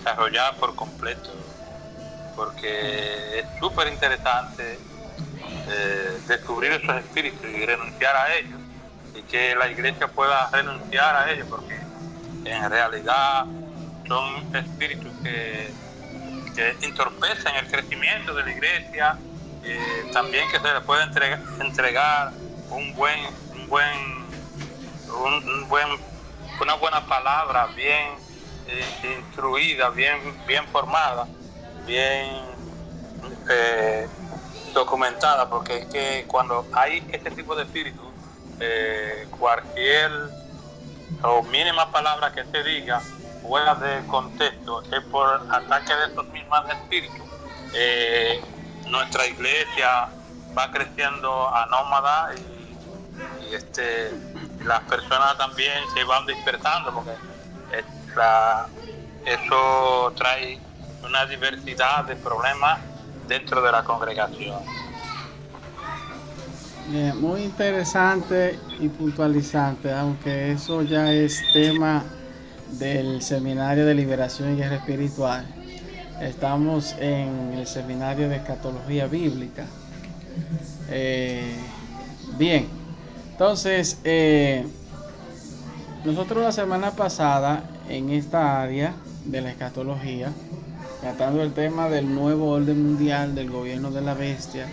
desarrollar por completo, porque es súper interesante descubrir esos espíritus y renunciar a ellos, y que la iglesia pueda renunciar a ellos, porque en realidad son espíritus que entorpecen el crecimiento de la iglesia, también que se le puede entregar una buena palabra, bien instruida, bien formada, bien documentada, porque es que cuando hay este tipo de espíritu, cualquier o mínima palabra que se diga fuera de contexto es por ataque de estos mismos espíritus. Nuestra iglesia va creciendo anómada, y las personas también se van dispersando, porque eso trae una diversidad de problemas dentro de la congregación. Bien, muy interesante y puntualizante, aunque eso ya es tema del Seminario de Liberación y Guerra Espiritual. Estamos en el Seminario de Escatología Bíblica. Bien, entonces, nosotros la semana pasada en esta área de la escatología, tratando el tema del nuevo orden mundial, del gobierno de la bestia,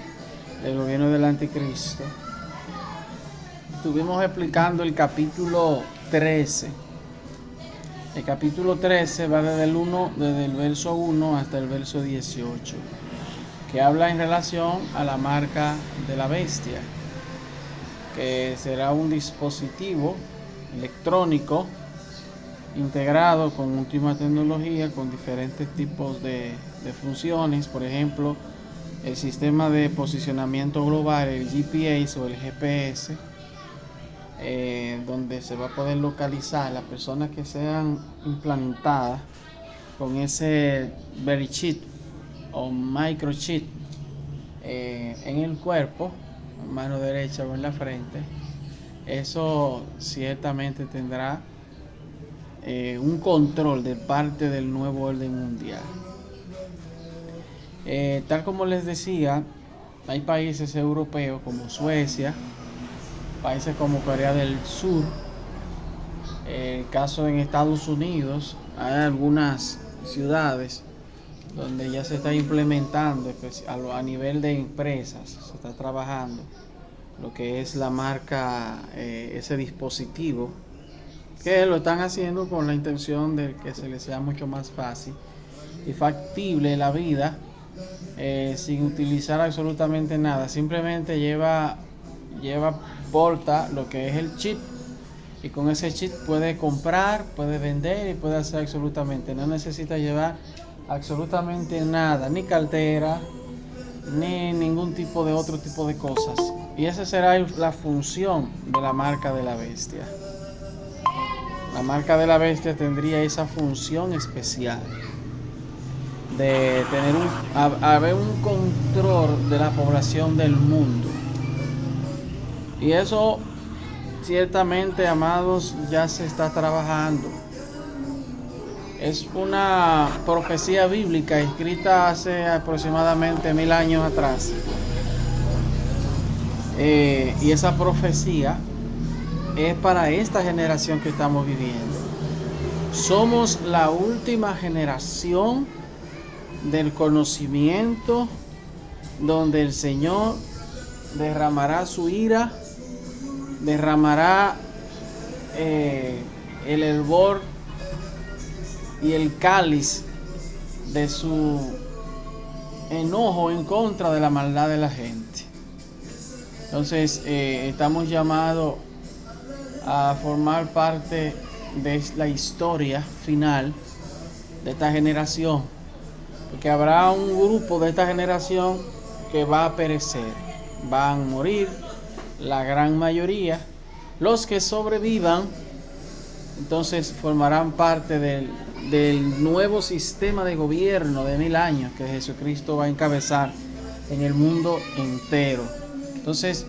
del gobierno del anticristo, estuvimos explicando el capítulo 13. El capítulo 13 va desde el verso 1 hasta el verso 18, que habla en relación a la marca de la bestia, que será un dispositivo electrónico integrado con última tecnología, con diferentes tipos de funciones. Por ejemplo, el sistema de posicionamiento global, el GPS o el GPS, donde se va a poder localizar las personas que sean implantadas con ese chip o microchip en el cuerpo, mano derecha o en la frente. Eso ciertamente tendrá un control de parte del nuevo orden mundial. Tal como les decía, hay países europeos como Suecia, países como Corea del Sur. El caso en Estados Unidos, hay algunas ciudades donde ya se está implementando a nivel de empresas, se está trabajando lo que es la marca, ese dispositivo, que lo están haciendo con la intención de que se les sea mucho más fácil y factible la vida, sin utilizar absolutamente nada. Simplemente porta lo que es el chip, y con ese chip puede comprar, puede vender y puede hacer absolutamente, no necesita llevar absolutamente nada, ni cartera, ni ningún tipo de otro tipo de cosas. Y esa será la función de la marca de la bestia. La marca de la bestia tendría esa función especial de tener haber un control de la población del mundo. Y eso ciertamente, amados, ya se está trabajando. Es una profecía bíblica escrita hace aproximadamente 1000 años atrás. Y esa profecía es para esta generación que estamos viviendo. Somos la última generación del conocimiento, donde el Señor derramará su ira, derramará el hervor y el cáliz de su enojo en contra de la maldad de la gente. Entonces, estamos llamados a formar parte de la historia final de esta generación, porque habrá un grupo de esta generación que va a perecer, van a morir la gran mayoría. Los que sobrevivan, entonces formarán parte del nuevo sistema de gobierno de 1000 años que Jesucristo va a encabezar en el mundo entero. Entonces,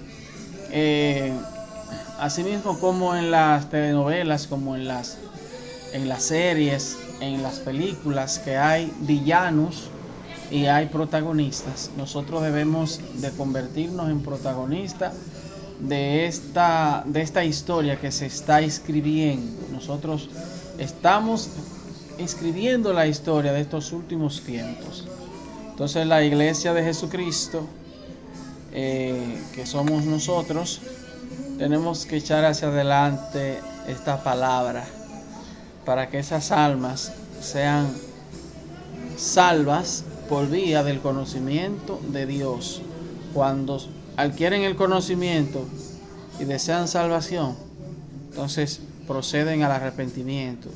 asimismo como en las telenovelas, como en las series, en las películas que hay villanos y hay protagonistas. Nosotros debemos de convertirnos en protagonistas de esta historia que se está escribiendo. Nosotros estamos escribiendo la historia de estos últimos tiempos. Entonces la iglesia de Jesucristo, que somos nosotros, tenemos que echar hacia adelante esta palabra para que esas almas sean salvas por vía del conocimiento de Dios. Cuando adquieren el conocimiento y desean salvación, entonces proceden al arrepentimiento,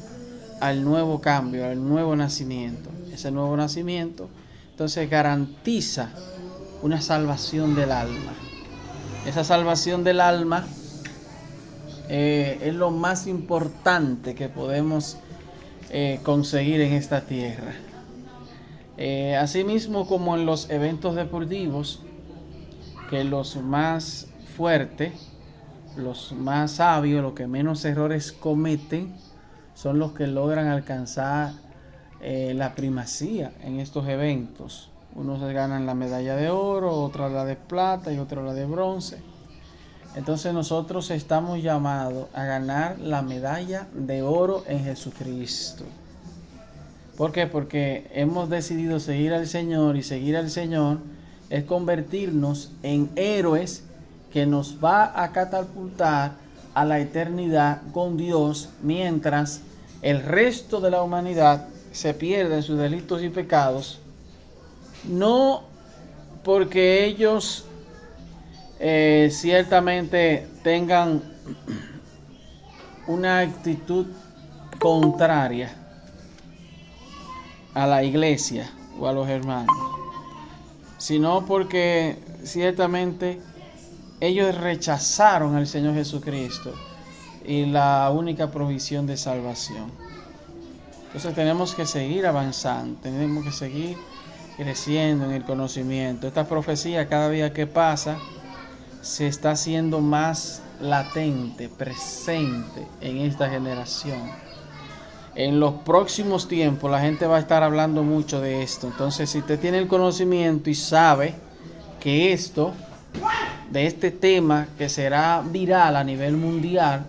al nuevo cambio, al nuevo nacimiento. Ese nuevo nacimiento entonces garantiza una salvación del alma. Esa salvación del alma es lo más importante que podemos conseguir en esta tierra. Asimismo, como en los eventos deportivos, que los más fuertes, los más sabios, los que menos errores cometen, son los que logran alcanzar la primacía en estos eventos. Unos se ganan la medalla de oro, otros la de plata y otros la de bronce. Entonces nosotros estamos llamados a ganar la medalla de oro en Jesucristo. ¿Por qué? Porque hemos decidido seguir al Señor, y seguir al Señor es convertirnos en héroes que nos va a catapultar a la eternidad con Dios, mientras el resto de la humanidad se pierde en sus delitos y pecados, no porque ellos ciertamente tengan una actitud contraria a la iglesia o a los hermanos, sino porque ciertamente ellos rechazaron al Señor Jesucristo y la única provisión de salvación. Entonces tenemos que seguir avanzando, tenemos que seguir creciendo en el conocimiento. Esta profecía, cada día que pasa, se está haciendo más latente, presente en esta generación. En los próximos tiempos la gente va a estar hablando mucho de esto. Entonces, si usted tiene el conocimiento y sabe que de este tema que será viral a nivel mundial,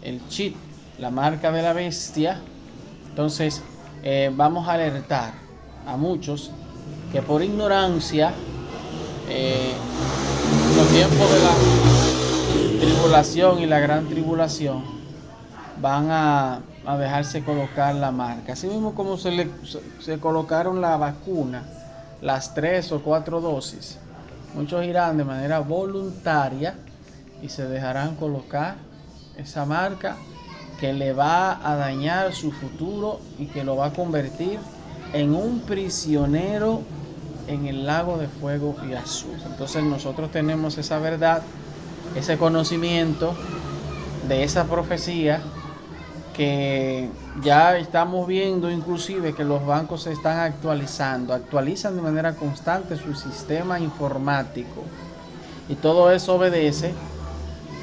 el chip, la marca de la bestia, entonces vamos a alertar a muchos que por ignorancia, los tiempos de la tribulación y la gran tribulación van a dejarse colocar la marca. Así mismo como se colocaron la vacuna, las 3 o 4 dosis, muchos irán de manera voluntaria y se dejarán colocar esa marca que le va a dañar su futuro y que lo va a convertir en un prisionero en el lago de fuego y azufre. Entonces nosotros tenemos esa verdad, ese conocimiento de esa profecía, que ya estamos viendo inclusive que los bancos se están actualizan de manera constante su sistema informático, y todo eso obedece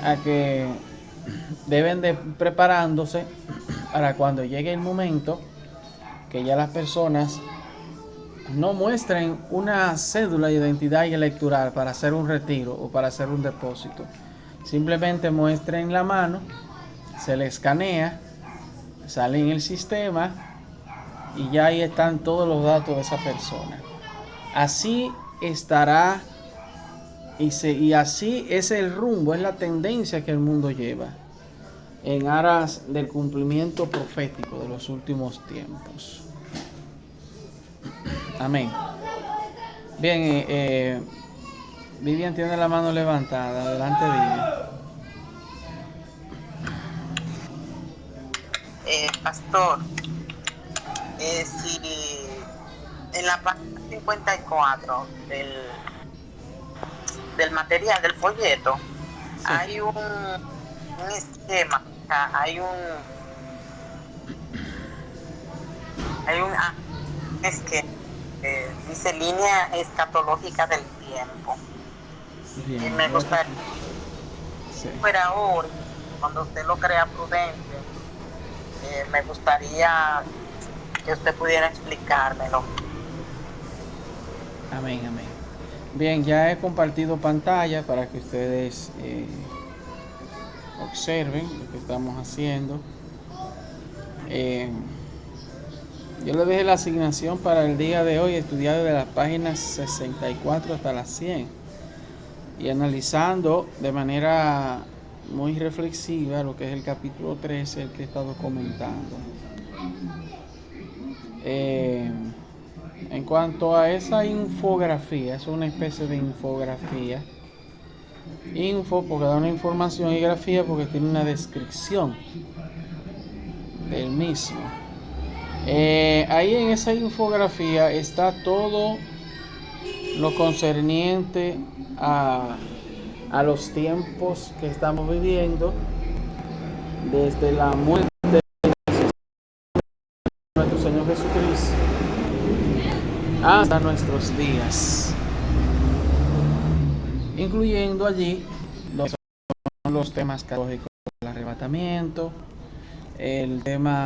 a que deben de preparándose para cuando llegue el momento que ya las personas no muestren una cédula de identidad electoral para hacer un retiro o para hacer un depósito. Simplemente muestren la mano, se le escanea, sale en el sistema y ya ahí están todos los datos de esa persona. Así estará y así es el rumbo, es la tendencia que el mundo lleva en aras del cumplimiento profético de los últimos tiempos. Amén. Bien, Vivian tiene la mano levantada. Adelante, Vivian. Pastor, si en la página 54 del material del folleto, sí, hay un esquema, hay un esquema que dice línea escatológica del tiempo. Bien, y me gustaría, sí, fuera hoy, cuando usted lo crea prudente, me gustaría que usted pudiera explicármelo. Amén, amén. Bien, ya he compartido pantalla para que ustedes observen lo que estamos haciendo. Yo les dejé la asignación para el día de hoy, estudiar de las páginas 64 hasta las 100 y analizando de manera muy reflexiva lo que es el capítulo 13, el que he estado comentando. En cuanto a esa infografía, es una especie de infografía. Info porque da una información y grafía porque tiene una descripción del mismo. Ahí en esa infografía está todo lo concerniente a los tiempos que estamos viviendo, desde la muerte de nuestro Señor Jesucristo hasta nuestros días, incluyendo allí los temas católicos del arrebatamiento, el tema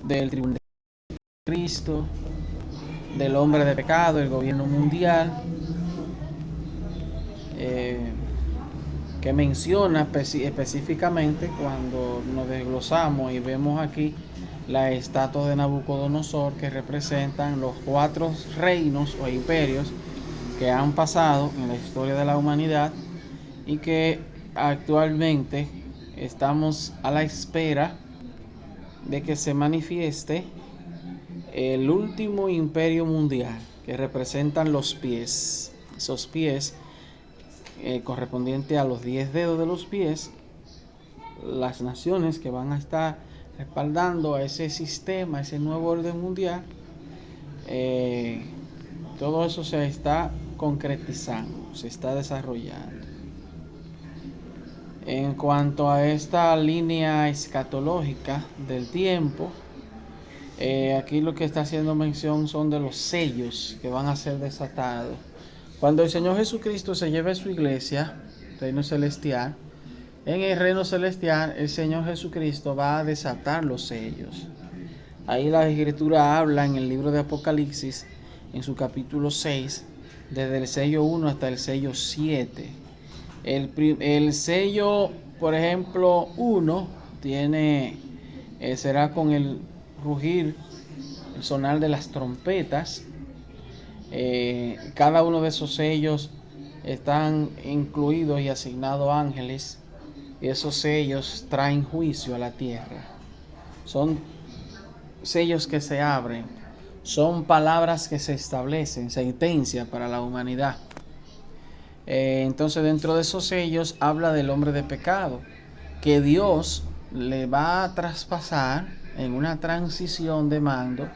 del tribunal de Cristo, del hombre de pecado, el gobierno mundial, que menciona específicamente cuando nos desglosamos y vemos aquí la estatua de Nabucodonosor, que representan los 4 reinos o imperios que han pasado en la historia de la humanidad y que actualmente estamos a la espera de que se manifieste el último imperio mundial, que representan los pies. Esos pies correspondientes a los 10 dedos de los pies, las naciones que van a estar respaldando a ese sistema, a ese nuevo orden mundial. Todo eso se está concretizando, se está desarrollando. En cuanto a esta línea escatológica del tiempo, aquí lo que está haciendo mención son de los sellos que van a ser desatados. Cuando el Señor Jesucristo se lleve a su iglesia, reino celestial, en el reino celestial el Señor Jesucristo va a desatar los sellos. Ahí la Escritura habla en el libro de Apocalipsis, en su capítulo 6, desde el sello 1 hasta el sello 7. El sello, por ejemplo, 1 será con el rugir, el sonar de las trompetas. Cada uno de esos sellos están incluidos y asignados ángeles, y esos sellos traen juicio a la tierra. Son sellos que se abren, son palabras que se establecen, sentencia para la humanidad. Entonces, dentro de esos sellos habla del hombre de pecado, que Dios le va a traspasar en una transición de mando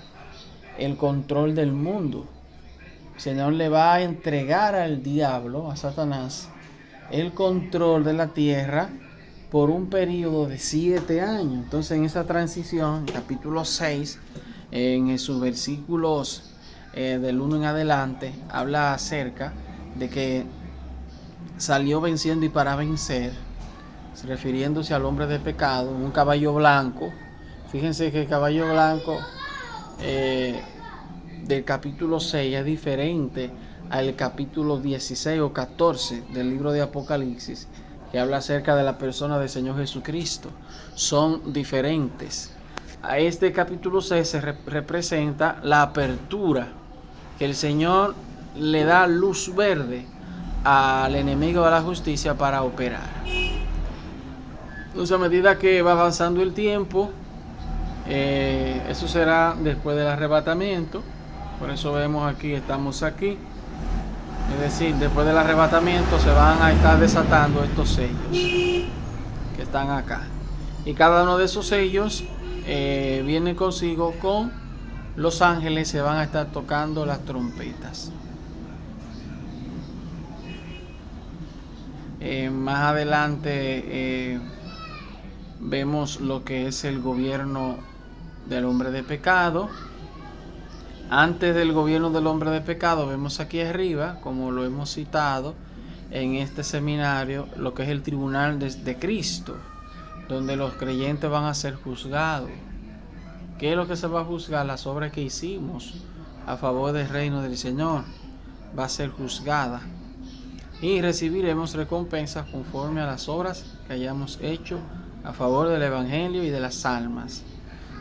el control del mundo. El Señor le va a entregar al diablo, a Satanás, el control de la tierra por un periodo de 7 años. Entonces, en esa transición, capítulo 6, en sus versículos del 1 en adelante, habla acerca de que salió venciendo y para vencer, refiriéndose al hombre de pecado, un caballo blanco. Fíjense que el caballo blanco del capítulo 6 es diferente al capítulo 16 o 14 del libro de Apocalipsis, que habla acerca de la persona del Señor Jesucristo. Son diferentes. A este capítulo 6 se representa la apertura, que el Señor le da luz verde al enemigo de la justicia para operar. Entonces, a medida que va avanzando el tiempo, eso será después del arrebatamiento. Por eso vemos aquí, estamos aquí. Es decir, después del arrebatamiento se van a estar desatando estos sellos que están acá. Y cada uno de esos sellos viene consigo con los ángeles, se van a estar tocando las trompetas. Más adelante vemos lo que es el gobierno del hombre de pecado. Antes del gobierno del hombre de pecado, vemos aquí arriba, como lo hemos citado en este seminario, lo que es el tribunal de Cristo, donde los creyentes van a ser juzgados, ¿Qué es lo que se va a juzgar? Las obras que hicimos a favor del reino del Señor va a ser juzgada. Y recibiremos recompensas conforme a las obras que hayamos hecho a favor del Evangelio y de las almas.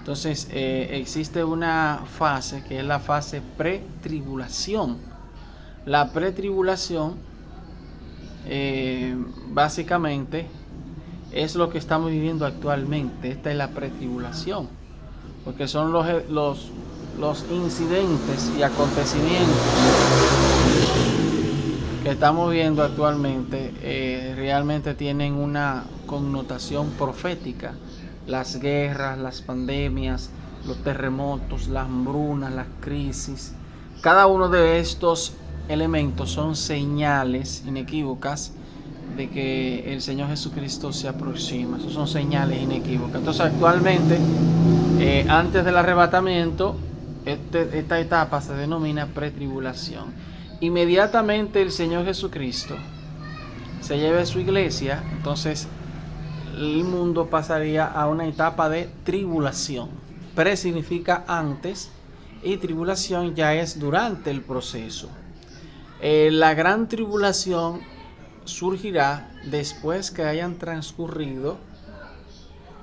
Entonces existe una fase que es la fase pretribulación. La pretribulación básicamente es lo que estamos viviendo actualmente. Esta es la pretribulación, porque son los incidentes y acontecimientos que estamos viendo actualmente realmente tienen una connotación profética. Las guerras, las pandemias, los terremotos, las hambrunas, las crisis, cada uno de estos elementos son señales inequívocas de que el Señor Jesucristo se aproxima. Esos son señales inequívocas. Entonces actualmente, antes del arrebatamiento, esta etapa se denomina pretribulación. Inmediatamente el Señor Jesucristo se lleve a su iglesia, entonces el mundo pasaría a una etapa de tribulación. Pre significa antes y tribulación ya es durante el proceso. La gran tribulación surgirá después que hayan transcurrido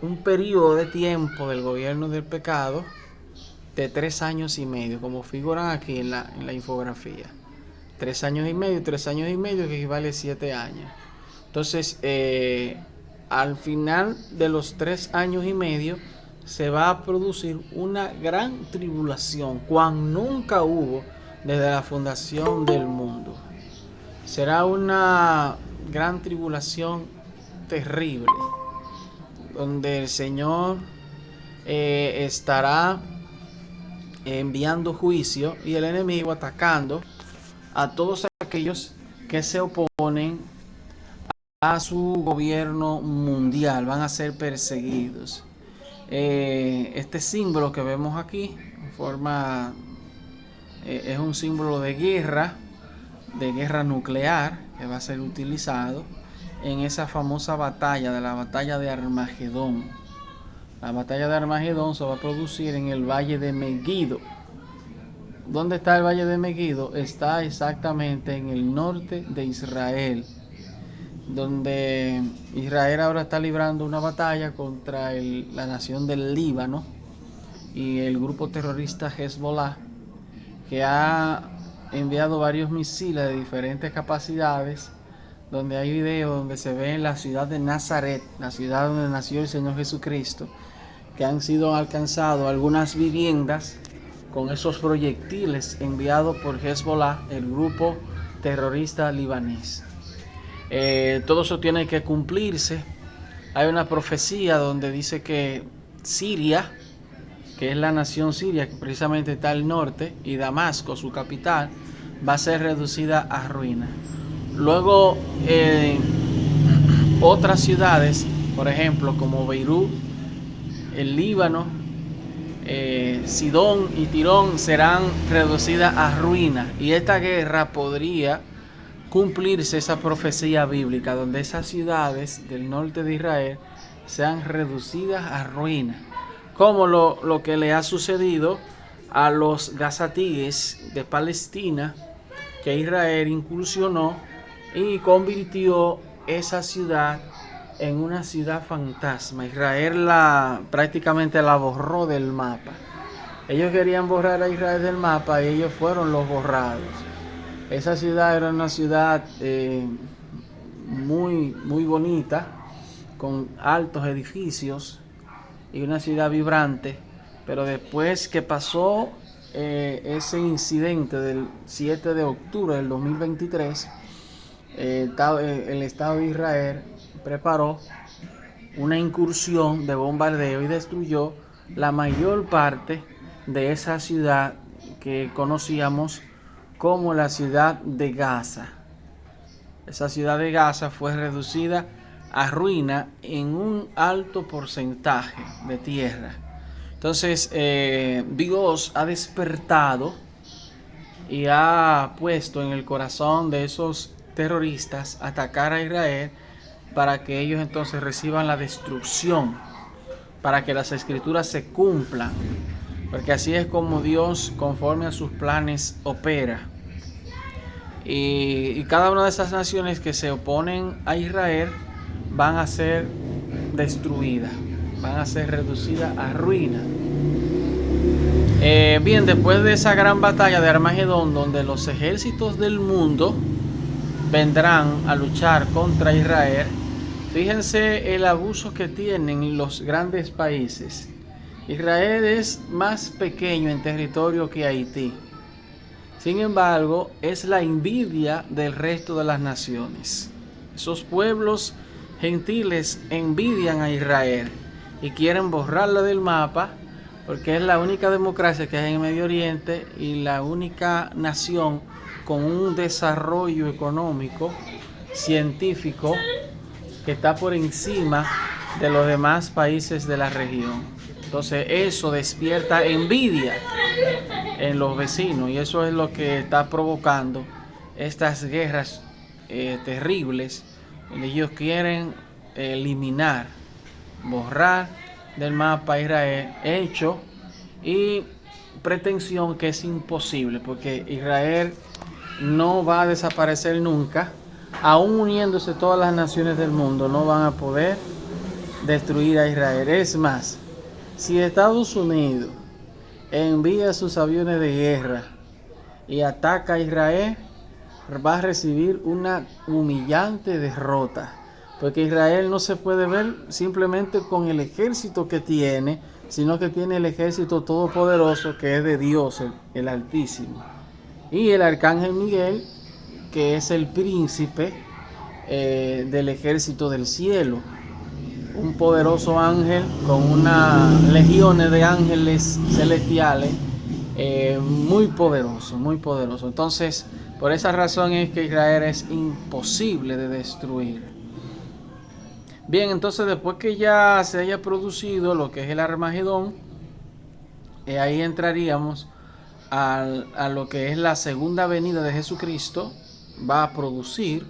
un periodo de tiempo del gobierno del pecado de 3 años y medio, como figuran aquí en la infografía. 3 años y medio, 3 años y medio, que equivale a 7 años. Entonces, al final de los 3 años y medio, se va a producir una gran tribulación, cual nunca hubo desde la fundación del mundo. Será una gran tribulación terrible, donde el Señor estará enviando juicio y el enemigo atacando a todos aquellos que se oponen a su gobierno mundial. Van a ser perseguidos. Este símbolo que vemos aquí es un símbolo de guerra nuclear, que va a ser utilizado en esa famosa batalla, de la batalla de Armagedón. La batalla de Armagedón se va a producir en el valle de Megiddo. ¿Dónde está el valle de Megiddo? Está exactamente en el norte de Israel, donde Israel ahora está librando una batalla contra la nación del Líbano y el grupo terrorista Hezbollah, que ha enviado varios misiles de diferentes capacidades, donde hay videos donde se ve en la ciudad de Nazaret, la ciudad donde nació el Señor Jesucristo, que han sido alcanzados algunas viviendas con esos proyectiles enviados por Hezbollah, el grupo terrorista libanés. Todo eso tiene que cumplirse. Hay una profecía donde dice que Siria, que es la nación siria, que precisamente está al norte, y Damasco, su capital, va a ser reducida a ruina. Luego, otras ciudades, por ejemplo, como Beirut, el Líbano, Sidón y Tirón, serán reducidas a ruina. Y esta guerra podría cumplirse, esa profecía bíblica, donde esas ciudades del norte de Israel sean reducidas a ruina, como lo que le ha sucedido a los gazatíes de Palestina, que Israel incursionó y convirtió esa ciudad en una ciudad fantasma. Israel prácticamente la borró del mapa. Ellos querían borrar a Israel del mapa y ellos fueron los borrados. Esa ciudad era una ciudad muy, muy bonita, con altos edificios y una ciudad vibrante, pero después que pasó ese incidente del 7 de octubre del 2023, el Estado de Israel preparó una incursión de bombardeo y destruyó la mayor parte de esa ciudad que conocíamos como la ciudad de Gaza. Esa ciudad de Gaza fue reducida a ruina en un alto porcentaje de tierra. Entonces Dios ha despertado y ha puesto en el corazón de esos terroristas atacar a Israel, para que ellos entonces reciban la destrucción para que las escrituras se cumplan, porque así es como Dios, conforme a sus planes, opera. Y cada una de esas naciones que se oponen a Israel van a ser destruidas, van a ser reducidas a ruina. Bien, después de esa gran batalla de Armagedón, donde los ejércitos del mundo vendrán a luchar contra Israel, fíjense el abuso que tienen los grandes países. Israel es más pequeño en territorio que Haití. Sin embargo, es la envidia del resto de las naciones. Esos pueblos gentiles envidian a Israel y quieren borrarla del mapa, porque es la única democracia que hay en Medio Oriente y la única nación con un desarrollo económico, científico, que está por encima de los demás países de la región. Entonces eso despierta envidia en los vecinos, y eso es lo que está provocando estas guerras terribles. Ellos quieren eliminar, borrar del mapa a Israel, hecho y pretensión que es imposible, porque Israel no va a desaparecer nunca. Aún uniéndose todas las naciones del mundo, no van a poder destruir a Israel. Es más, si Estados Unidos envía sus aviones de guerra y ataca a Israel, va a recibir una humillante derrota, porque Israel no se puede ver simplemente con el ejército que tiene, sino que tiene el ejército todopoderoso que es de Dios, el Altísimo, y el arcángel Miguel, que es el príncipe del ejército del cielo, un poderoso ángel con unas legiones de ángeles celestiales, muy poderoso, muy poderoso. Entonces, por esa razón es que Israel es imposible de destruir. Bien, entonces después que ya se haya producido lo que es el Armagedón, ahí entraríamos a lo que es la segunda venida de Jesucristo. Va a producir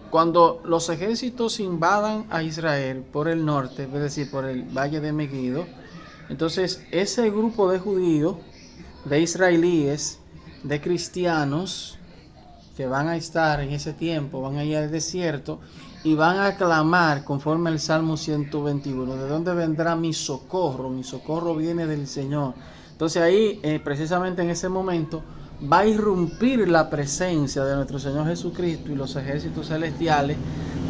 cuando los ejércitos invadan a Israel por el norte, es decir, por el valle de Megiddo. Entonces ese grupo de judíos, de israelíes, de cristianos que van a estar en ese tiempo, van a ir al desierto y van a clamar conforme al Salmo 121, ¿de dónde vendrá mi socorro? Mi socorro viene del Señor. Entonces ahí, precisamente en ese momento, va a irrumpir la presencia de nuestro Señor Jesucristo y los ejércitos celestiales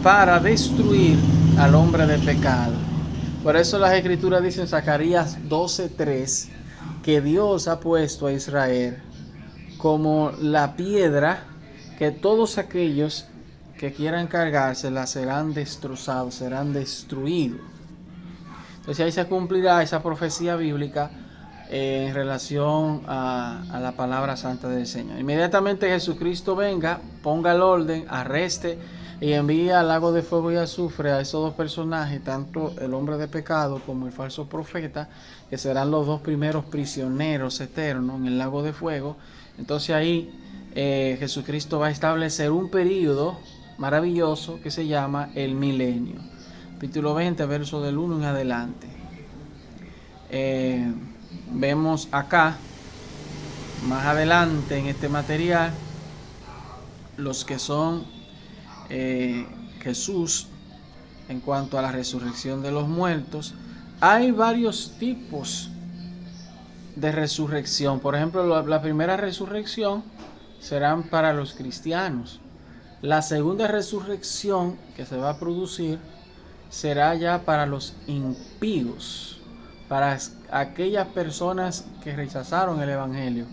para destruir al hombre de pecado. Por eso las Escrituras dicen en Zacarías 12:3 que Dios ha puesto a Israel como la piedra que todos aquellos que quieran cargársela serán destrozados, serán destruidos. Entonces ahí se cumplirá esa profecía bíblica en relación a la palabra santa del Señor. Inmediatamente Jesucristo venga, ponga el orden, arreste y envíe al lago de fuego y azufre a esos dos personajes, tanto el hombre de pecado como el falso profeta, que serán los dos primeros prisioneros eternos en el lago de fuego. Entonces ahí Jesucristo va a establecer un período maravilloso que se llama el milenio. Capítulo 20, verso del 1 en adelante. Vemos acá, más adelante en este material, los que son Jesús en cuanto a la resurrección de los muertos. Hay varios tipos de resurrección. Por ejemplo, la primera resurrección serán para los cristianos. La segunda resurrección que se va a producir será ya para los impíos, para aquellas personas que rechazaron el evangelio.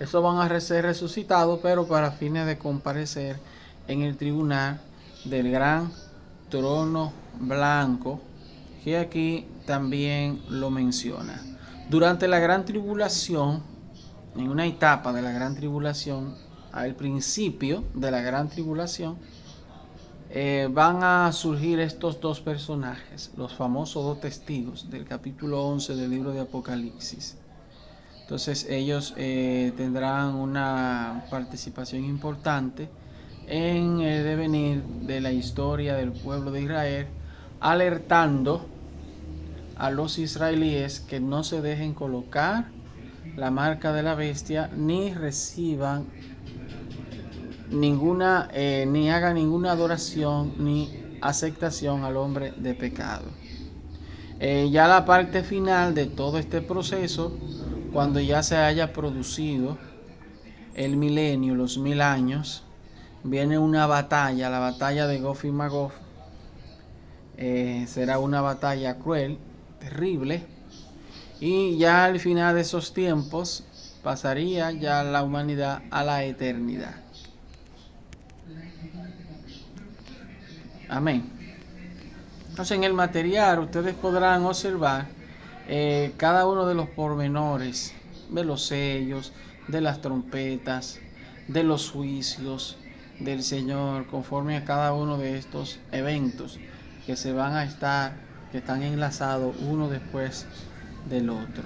Esos van a ser resucitados, pero para fines de comparecer en el tribunal del gran trono blanco, que aquí también lo menciona. Durante la gran tribulación, en una etapa de la gran tribulación, al principio de la gran tribulación, van a surgir estos dos personajes, los famosos dos testigos del capítulo 11 del libro de Apocalipsis. Entonces ellos tendrán una participación importante en el devenir de la historia del pueblo de Israel, alertando a los israelíes que no se dejen colocar la marca de la bestia, ni reciban ninguna, ni hagan ninguna adoración ni aceptación al hombre de pecado. Ya la parte final de todo este proceso, cuando ya se haya producido el milenio, los 1000 años, viene una batalla, la batalla de Gog y Magog. Será una batalla cruel, terrible, y ya al final de esos tiempos pasaría ya la humanidad a la eternidad. Amén. Entonces, en el material ustedes podrán observar cada uno de los pormenores, de los sellos, de las trompetas, de los juicios del Señor, conforme a cada uno de estos eventos que se van a estar, que están enlazados uno después del otro.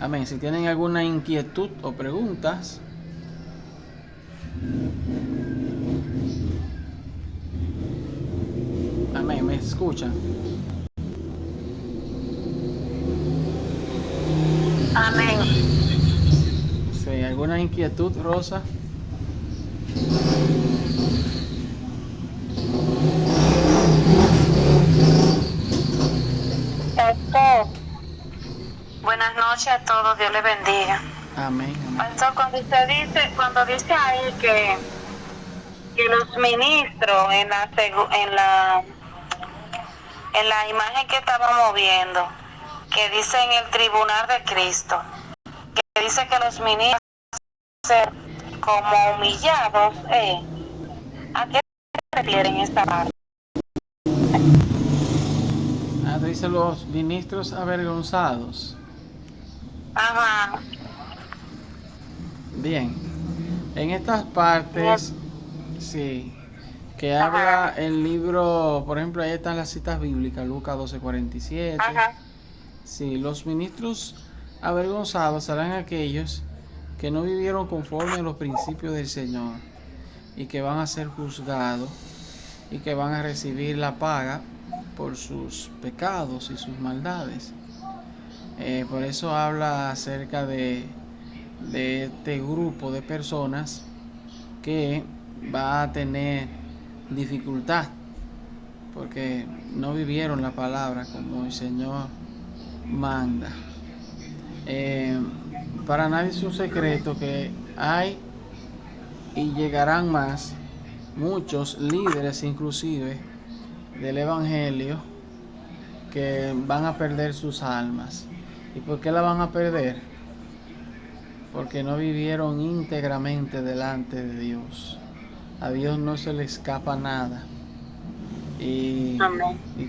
Amén. Si tienen alguna inquietud o preguntas. Amén. ¿Me escuchan? Amén. Sí, ¿alguna inquietud, Rosa? Buenas noches a todos, Dios les bendiga. Amén. Pastor, cuando dice ahí que los ministros en la imagen que estábamos viendo, que dice en el tribunal de Cristo, que dice que los ministros ser como humillados, ¿a qué se refieren esta parte? Dice los ministros avergonzados. Ajá. Bien, en estas partes, sí, que habla el libro, por ejemplo, ahí están las citas bíblicas, Lucas 12:47. Ajá. Sí, los ministros avergonzados serán aquellos que no vivieron conforme a los principios del Señor y que van a ser juzgados y que van a recibir la paga por sus pecados y sus maldades. Por eso habla acerca de este grupo de personas que va a tener dificultad porque no vivieron la palabra como el Señor manda. Para nadie es un secreto que hay y llegarán más muchos líderes inclusive del evangelio que van a perder sus almas. ¿Y por qué la van a perder? Porque no vivieron íntegramente delante de Dios. A Dios no se le escapa nada. Y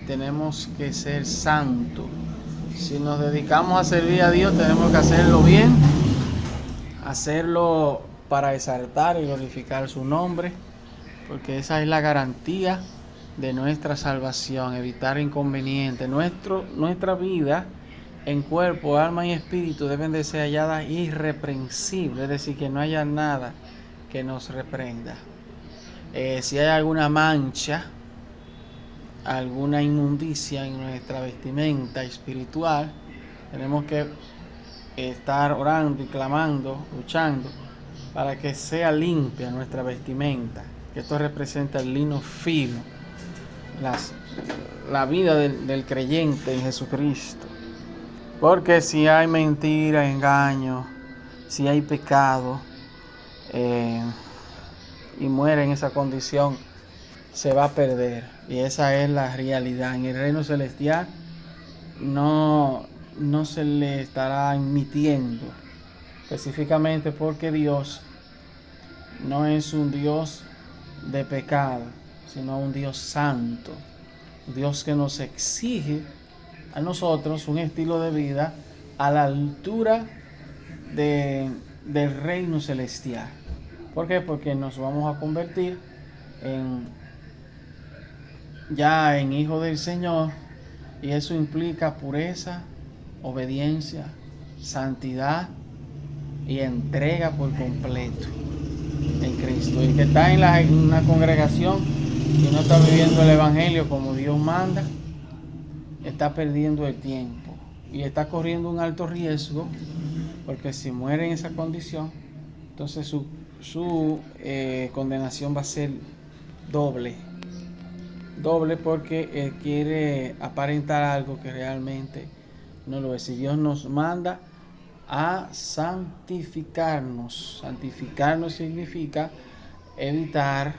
tenemos que ser santos. Si nos dedicamos a servir a Dios, tenemos que hacerlo bien, hacerlo para exaltar y glorificar su nombre, porque esa es la garantía de nuestra salvación, evitar inconvenientes. Nuestra vida en cuerpo, alma y espíritu deben de ser halladas irreprensibles, es decir, que no haya nada que nos reprenda. Si hay alguna mancha, alguna inmundicia en nuestra vestimenta espiritual, tenemos que estar orando y clamando, luchando para que sea limpia nuestra vestimenta, que esto representa el lino fino, la vida del creyente en Jesucristo. Porque si hay mentira, engaño, si hay pecado y muere en esa condición, se va a perder. Y esa es la realidad. En el reino celestial no se le estará admitiendo, específicamente porque Dios no es un Dios de pecado, sino un Dios santo, Dios que nos exige a nosotros un estilo de vida a la altura del reino celestial. ¿Por qué? Porque nos vamos a convertir en hijos del Señor, y eso implica pureza, obediencia, santidad y entrega por completo en Cristo. El que está en una congregación y no está viviendo el evangelio como Dios manda, está perdiendo el tiempo y está corriendo un alto riesgo, porque si muere en esa condición, entonces su condenación va a ser doble porque quiere aparentar algo que realmente no lo es. Si Dios nos manda a santificarnos significa evitar,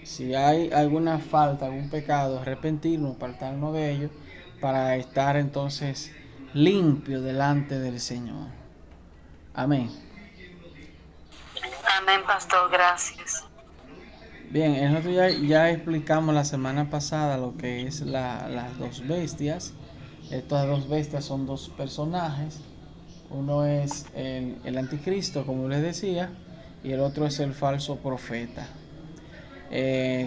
si hay alguna falta, algún pecado, arrepentirnos, apartarnos de ello, para estar entonces limpio delante del Señor. Amén. Amén, pastor, gracias. Bien, nosotros ya explicamos la semana pasada lo que es las dos bestias. Estas dos bestias son dos personajes. Uno es el anticristo, como les decía, y el otro es el falso profeta.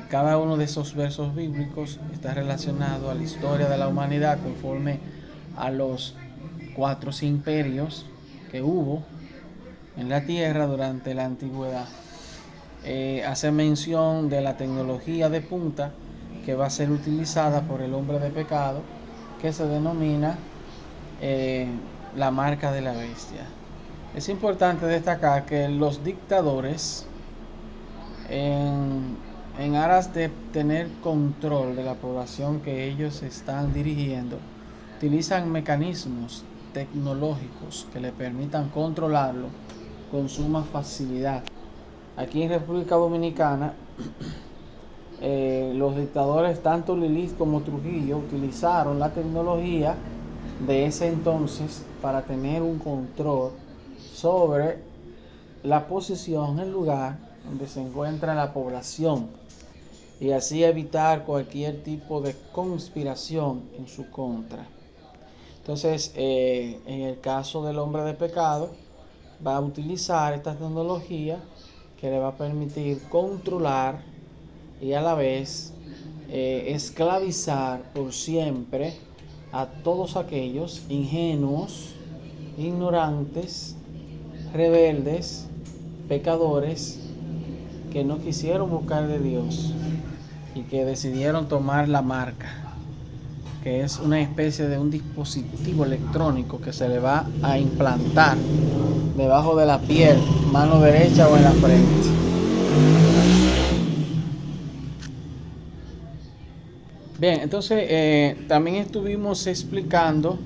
Cada uno de esos versos bíblicos está relacionado a la historia de la humanidad conforme a los 4 imperios que hubo en la tierra durante la antigüedad. Hace mención de la tecnología de punta que va a ser utilizada por el hombre de pecado, que se denomina la marca de la bestia. Es importante destacar que los dictadores, en aras de tener control de la población que ellos están dirigiendo, utilizan mecanismos tecnológicos que le permitan controlarlo con suma facilidad. Aquí en República Dominicana, los dictadores, tanto Lilith como Trujillo, utilizaron la tecnología de ese entonces para tener un control sobre la posición, el lugar donde se encuentra la población, y así evitar cualquier tipo de conspiración en su contra. Entonces, en el caso del hombre de pecado, va a utilizar esta tecnología que le va a permitir controlar y a la vez esclavizar por siempre a todos aquellos ingenuos, ignorantes, rebeldes, pecadores que no quisieron buscar de Dios y que decidieron tomar la marca, que es una especie de un dispositivo electrónico que se le va a implantar debajo de la piel, mano derecha o en la frente. Bien, entonces también estuvimos explicando,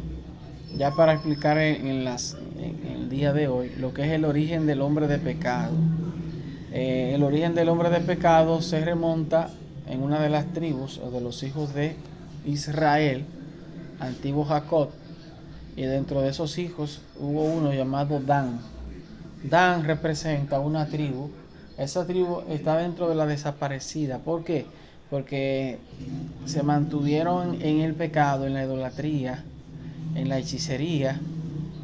ya para explicar en el día de hoy, lo que es el origen del hombre de pecado. El origen del hombre de pecado se remonta en una de las tribus o de los hijos de Israel, antiguo Jacob, y dentro de esos hijos hubo uno llamado Dan. Dan representa una tribu. Esa tribu está dentro de la desaparecida. ¿Por qué? Porque se mantuvieron en el pecado, en la idolatría, en la hechicería,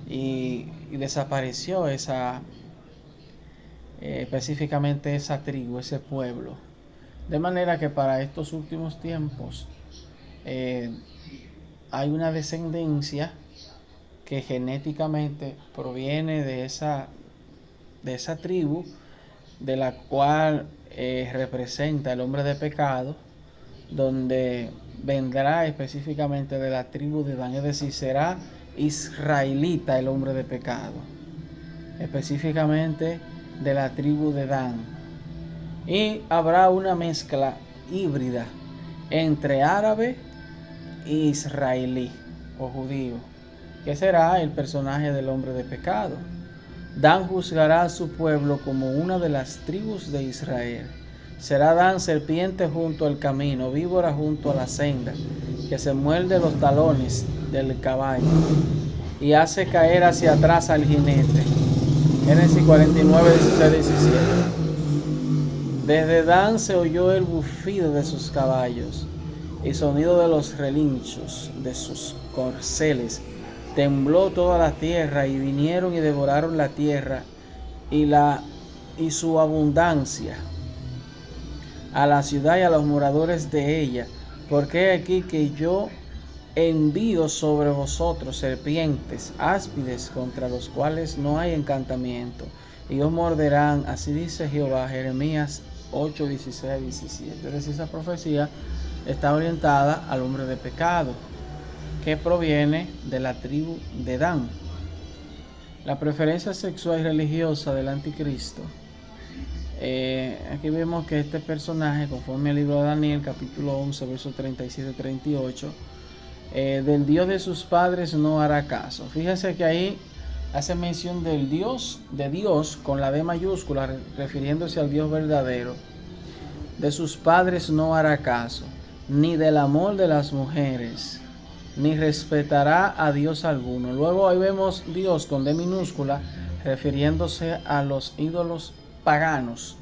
y desapareció específicamente esa tribu, ese pueblo. De manera que para estos últimos tiempos hay una descendencia que genéticamente proviene de esa tribu, de la cual representa el hombre de pecado, donde vendrá específicamente de la tribu de Dan, es decir, será israelita el hombre de pecado, específicamente de la tribu de Dan, y habrá una mezcla híbrida entre árabe e israelí o judío, que será el personaje del hombre de pecado. Dan juzgará a su pueblo como una de las tribus de Israel. Será Dan serpiente junto al camino, víbora junto a la senda, que se muerde los talones del caballo y hace caer hacia atrás al jinete. Génesis 49, 16, 17. Desde Dan se oyó el bufido de sus caballos y sonido de los relinchos de sus corceles. Tembló toda la tierra y vinieron y devoraron la tierra y su abundancia, a la ciudad y a los moradores de ella, porque aquí que yo envío sobre vosotros serpientes áspides contra los cuales no hay encantamiento, y os morderán, así dice Jehová. Jeremías 8, 16, 17. Es decir, esa profecía está orientada al hombre de pecado, que proviene de la tribu de Dan. La preferencia sexual y religiosa del anticristo. Aquí vemos que este personaje, conforme al libro de Daniel, capítulo 11, versos 37-38, del Dios de sus padres no hará caso. Fíjense que ahí hace mención del Dios, de Dios con la D mayúscula, refiriéndose al Dios verdadero. De sus padres no hará caso, ni del amor de las mujeres, ni respetará a Dios alguno. Luego ahí vemos Dios con D minúscula, refiriéndose a los ídolos paganos,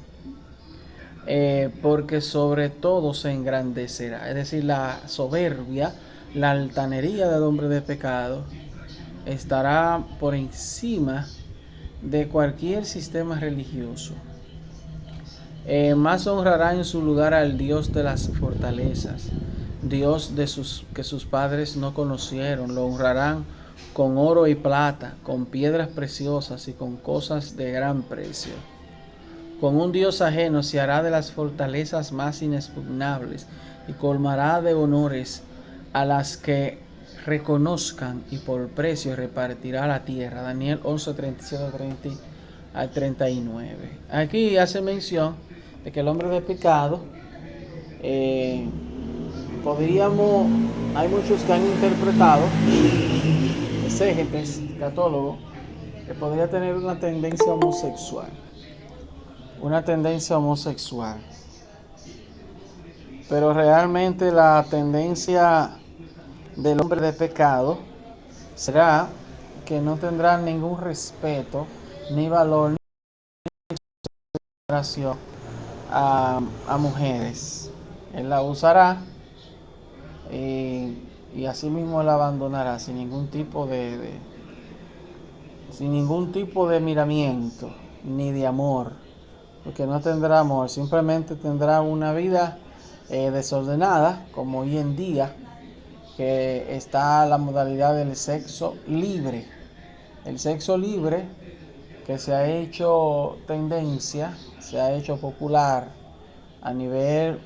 porque sobre todo se engrandecerá. Es decir, la soberbia, la altanería del hombre de pecado estará por encima de cualquier sistema religioso. Más honrará en su lugar al Dios de las fortalezas, Dios que sus padres no conocieron. Lo honrarán con oro y plata, con piedras preciosas y con cosas de gran precio. Con un Dios ajeno se hará de las fortalezas más inexpugnables y colmará de honores a las que reconozcan, y por precio repartirá la tierra. Daniel 11, 37 al 39. Aquí hace mención de que el hombre de pecado, hay muchos que han interpretado, exégetes, católogos, que podría tener una tendencia homosexual. Pero realmente la tendencia del hombre de pecado será que no tendrá ningún respeto, ni valor, ni consideración a mujeres. Él la usará y así mismo la abandonará sin ningún tipo de miramiento ni de amor, porque no tendrá amor, simplemente tendrá una vida desordenada, como hoy en día, que está la modalidad del sexo libre. El sexo libre, que se ha hecho tendencia, se ha hecho popular a nivel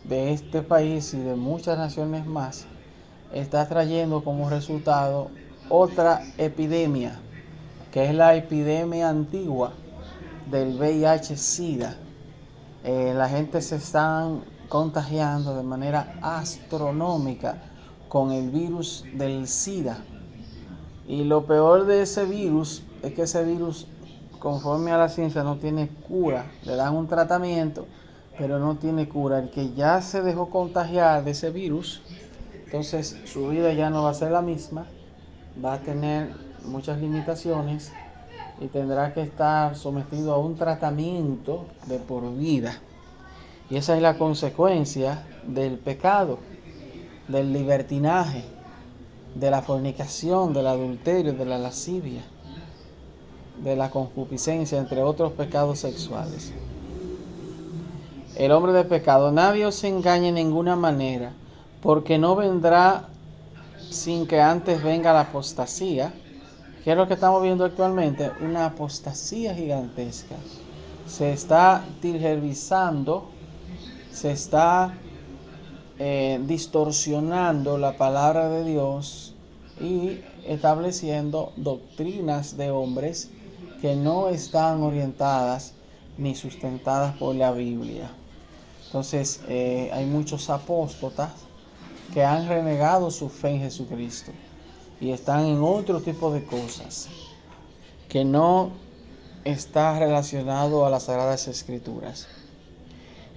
de este país y de muchas naciones más, está trayendo como resultado otra epidemia, que es la epidemia antigua del VIH-Sida. La gente se están contagiando de manera astronómica con el virus del SIDA. Y lo peor de ese virus es que ese virus, conforme a la ciencia, no tiene cura. Le dan un tratamiento, pero no tiene cura. El que ya se dejó contagiar de ese virus, entonces su vida ya no va a ser la misma, va a tener muchas limitaciones y tendrá que estar sometido a un tratamiento de por vida. Y esa es la consecuencia del pecado, del libertinaje, de la fornicación, del adulterio, de la lascivia, de la concupiscencia, entre otros pecados sexuales. El hombre de pecado, nadie os engañe en ninguna manera, porque no vendrá sin que antes venga la apostasía. ¿Qué es lo que estamos viendo actualmente? Una apostasía gigantesca. Se está tergiversando, se está distorsionando la palabra de Dios y estableciendo doctrinas de hombres que no están orientadas ni sustentadas por la Biblia. Entonces hay muchos apóstatas que han renegado su fe en Jesucristo y están en otro tipo de cosas que no está relacionado a las Sagradas Escrituras.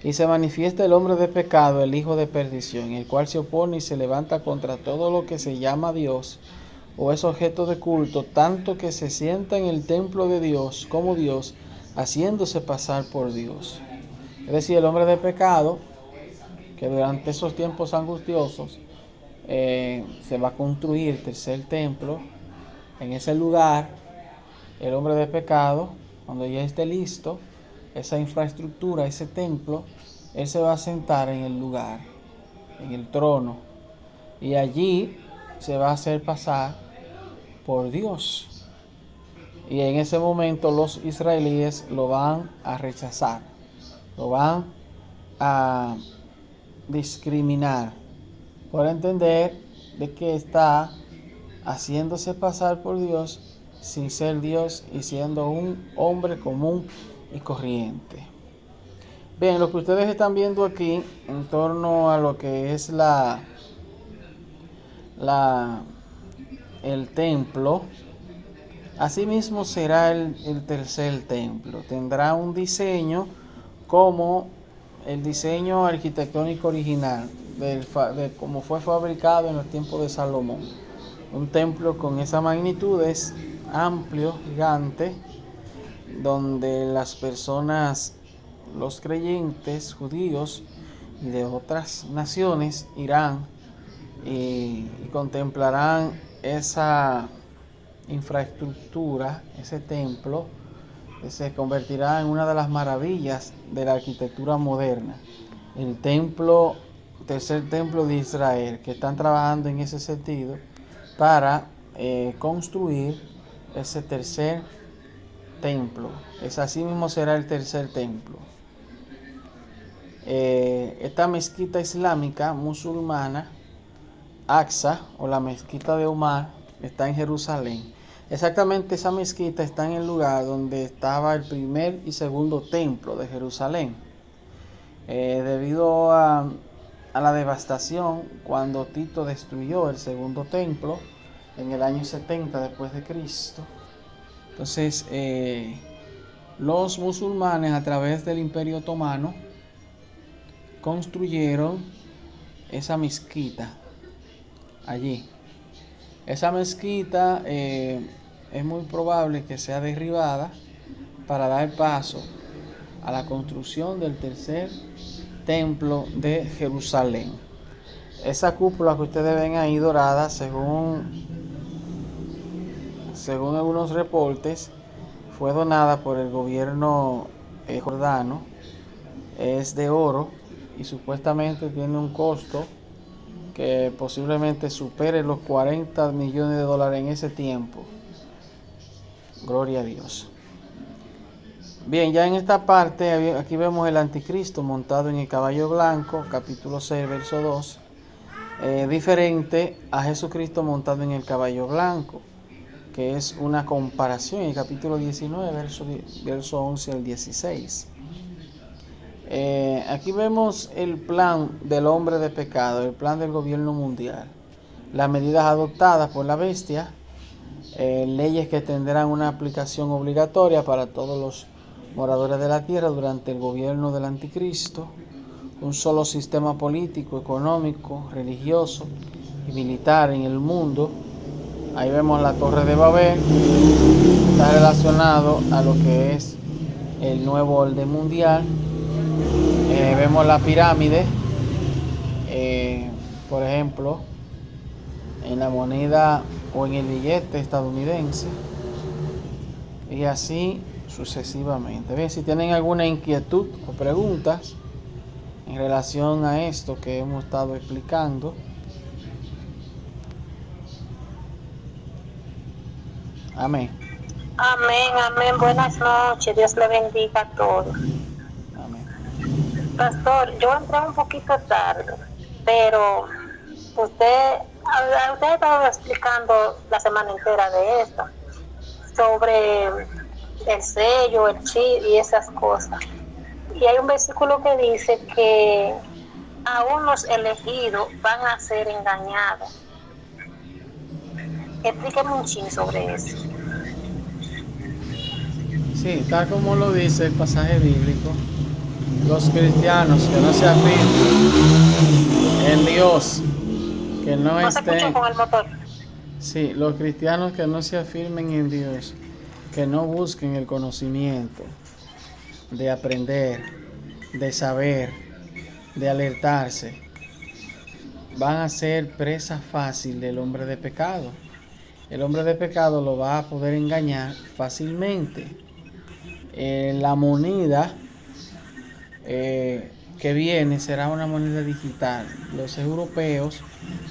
Y se manifiesta el hombre de pecado, el hijo de perdición, el cual se opone y se levanta contra todo lo que se llama Dios o es objeto de culto, tanto que se sienta en el templo de Dios como Dios, haciéndose pasar por Dios. Es decir, el hombre de pecado, que durante esos tiempos angustiosos se va a construir el tercer templo en ese lugar. El hombre de pecado, cuando ya esté listo, esa infraestructura, ese templo, él se va a sentar en el lugar, en el trono, y allí se va a hacer pasar por Dios. Y en ese momento los israelíes lo van a rechazar, lo van a discriminar por entender de que está haciéndose pasar por Dios sin ser Dios y siendo un hombre común y corriente. Bien, lo que ustedes están viendo aquí en torno a lo que es el templo, asimismo será el tercer templo. Tendrá un diseño como el diseño arquitectónico original, de cómo fue fabricado en los tiempos de Salomón. Un templo con esa magnitud es amplio, gigante, donde las personas, los creyentes judíos y de otras naciones irán y contemplarán esa infraestructura, ese templo, que se convertirá en una de las maravillas de la arquitectura moderna. El templo, tercer templo de Israel, que están trabajando en ese sentido para construir ese tercer templo. Así mismo será el tercer templo. Esta mezquita islámica musulmana, Aqsa, o la mezquita de Omar, está en Jerusalén. Exactamente, esa mezquita está en el lugar donde estaba el primer y segundo templo de Jerusalén. Debido a la devastación cuando Tito destruyó el segundo templo en el año 70 después de Cristo. Entonces, los musulmanes a través del Imperio Otomano construyeron esa mezquita allí. Esa mezquita es muy probable que sea derribada para dar paso a la construcción del tercer templo de Jerusalén. Esa cúpula que ustedes ven ahí dorada, según algunos reportes, fue donada por el gobierno jordano. Es de oro y supuestamente tiene un costo que posiblemente supere los 40 millones de dólares en ese tiempo. Gloria a Dios. Bien, ya en esta parte, aquí vemos el anticristo montado en el caballo blanco, capítulo 6, verso 2, diferente a Jesucristo montado en el caballo blanco, que es una comparación en el capítulo 19, verso 11 al 16. Aquí vemos el plan del hombre de pecado, el plan del gobierno mundial, las medidas adoptadas por la bestia, leyes que tendrán una aplicación obligatoria para todos los moradores de la tierra durante el gobierno del anticristo, un solo sistema político, económico, religioso y militar en el mundo. Ahí vemos la Torre de Babel, está relacionado a lo que es el nuevo orden mundial. Vemos la pirámide, por ejemplo, en la moneda o en el billete estadounidense, y así sucesivamente. Bien, si tienen alguna inquietud o preguntas en relación a esto que hemos estado explicando. Amén. Amén, amén. Buenas noches. Dios le bendiga a todos. Amén. Pastor, yo entré un poquito tarde, pero usted estaba explicando la semana entera de esto, sobre el sello, el chip y esas cosas. Y hay un versículo que dice que aún los elegidos van a ser engañados. Explíqueme un chin sobre eso. Sí, tal como lo dice el pasaje bíblico, los cristianos que no se afirman en Dios, que no ¿No se escuchó estén... con el motor? Sí, los cristianos que no se afirmen en Dios, que no busquen el conocimiento de aprender, de saber, de alertarse, van a ser presa fácil del hombre de pecado. El hombre de pecado lo va a poder engañar fácilmente. La moneda que viene será una moneda digital. Los europeos,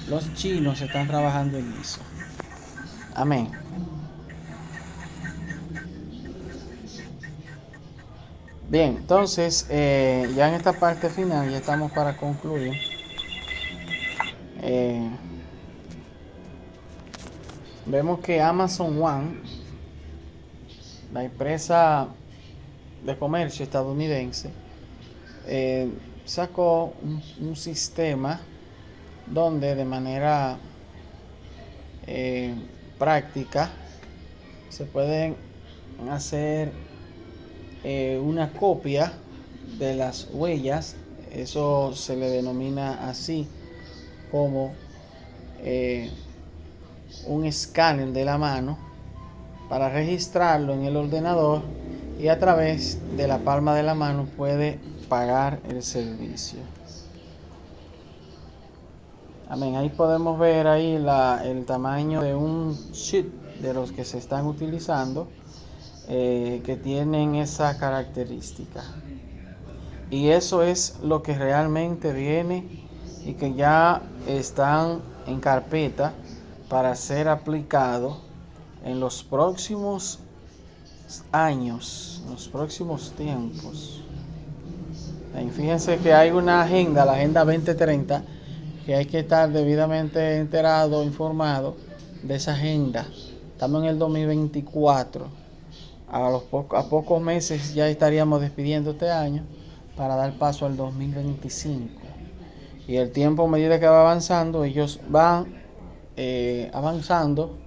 los chinos están trabajando en eso. Amén. Bien, entonces ya en esta parte final ya estamos para concluir. vemos que Amazon One, la empresa de comercio estadounidense, sacó un sistema donde de manera práctica se pueden hacer una copia de las huellas. Eso se le denomina así como un escáner de la mano para registrarlo en el ordenador, y a través de la palma de la mano puede pagar el servicio. Amén. Ahí podemos ver ahí el tamaño de un chip de los que se están utilizando, que tienen esa característica. Y eso es lo que realmente viene y que ya están en carpeta para ser aplicado en los próximos años, en los próximos tiempos. Y fíjense que hay una agenda, la Agenda 2030, que hay que estar debidamente enterado, informado de esa agenda. Estamos en el 2024. A pocos meses ya estaríamos despidiendo este año para dar paso al 2025. Y el tiempo, a medida que va avanzando, ellos van avanzando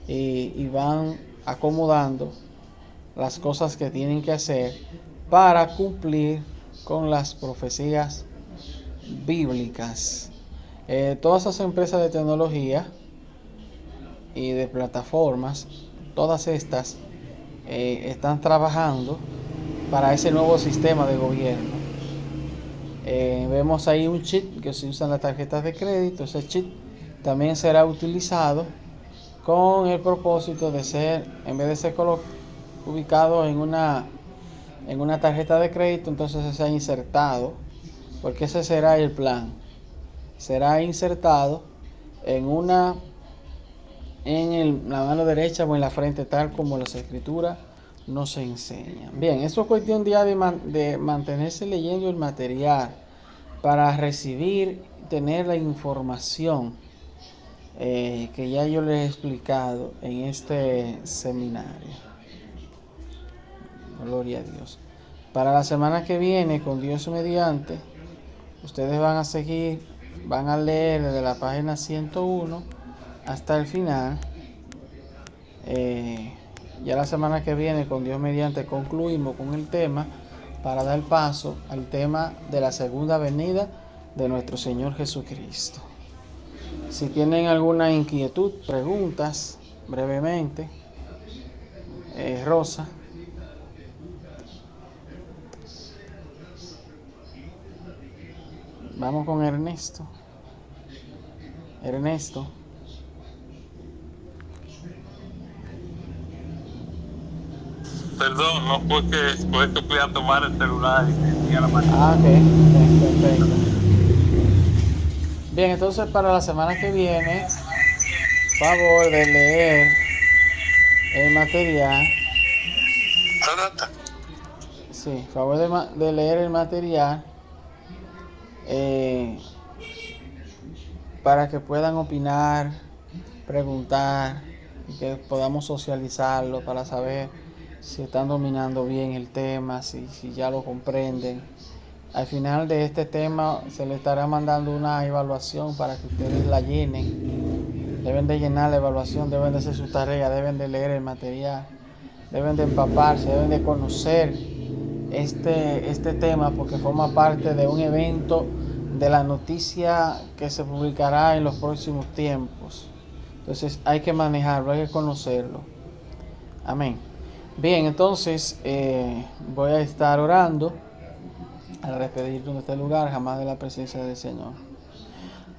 y van acomodando las cosas que tienen que hacer para cumplir con las profecías bíblicas. Todas esas empresas de tecnología y de plataformas, todas estas están trabajando para ese nuevo sistema de gobierno. Vemos ahí un chip que se usa en las tarjetas de crédito. Ese chip también será utilizado con el propósito de ser, en vez de ser ubicado en una tarjeta de crédito, entonces se ha insertado, porque ese será el plan. Será insertado en la mano derecha o en la frente, tal como las escrituras nos enseñan. Bien, eso es cuestión ya de mantenerse leyendo el material para recibir, tener la información que ya yo les he explicado en este seminario. Gloria a Dios. Para la semana que viene, con Dios mediante, ustedes van a leer desde la página 101 hasta el final. Ya la semana que viene, con Dios mediante, concluimos con el tema para dar paso al tema de la segunda venida de nuestro Señor Jesucristo. Si tienen alguna inquietud, preguntas, brevemente. Rosa. Vamos con Ernesto. Perdón, no fue que fui a tomar el celular y tenía la mano. Ok, perfecto. Bien, entonces para la semana que viene, favor de leer el material. Sí, favor de leer el material para que puedan opinar, preguntar y que podamos socializarlo para saber si están dominando bien el tema, si ya lo comprenden. Al final de este tema se le estará mandando una evaluación para que ustedes la llenen. Deben de llenar la evaluación, deben de hacer su tarea, deben de leer el material, deben de empaparse, deben de conocer este tema, porque forma parte de un evento de la noticia que se publicará en los próximos tiempos. Entonces hay que manejarlo, hay que conocerlo. Amén. Bien, entonces voy a estar orando al despedirnos de este lugar, jamás de la presencia del Señor.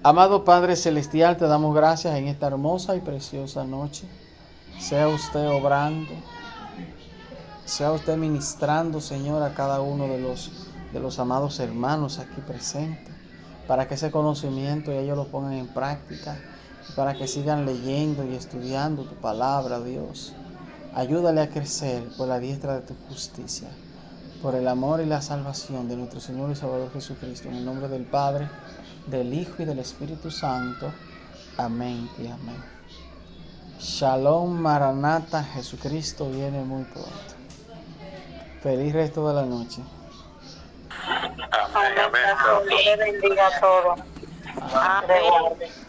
Amado Padre Celestial, te damos gracias en esta hermosa y preciosa noche. Sea usted obrando, sea usted ministrando, Señor, a cada uno de los amados hermanos aquí presentes, para que ese conocimiento y ellos lo pongan en práctica, para que sigan leyendo y estudiando tu palabra, Dios. Ayúdale a crecer por la diestra de tu justicia, por el amor y la salvación de nuestro Señor y Salvador Jesucristo, en el nombre del Padre, del Hijo y del Espíritu Santo. Amén y amén. Shalom Maranata, Jesucristo viene muy pronto. Feliz resto de la noche. Amén, amén. Dios le bendiga a todos. Amén. Amén.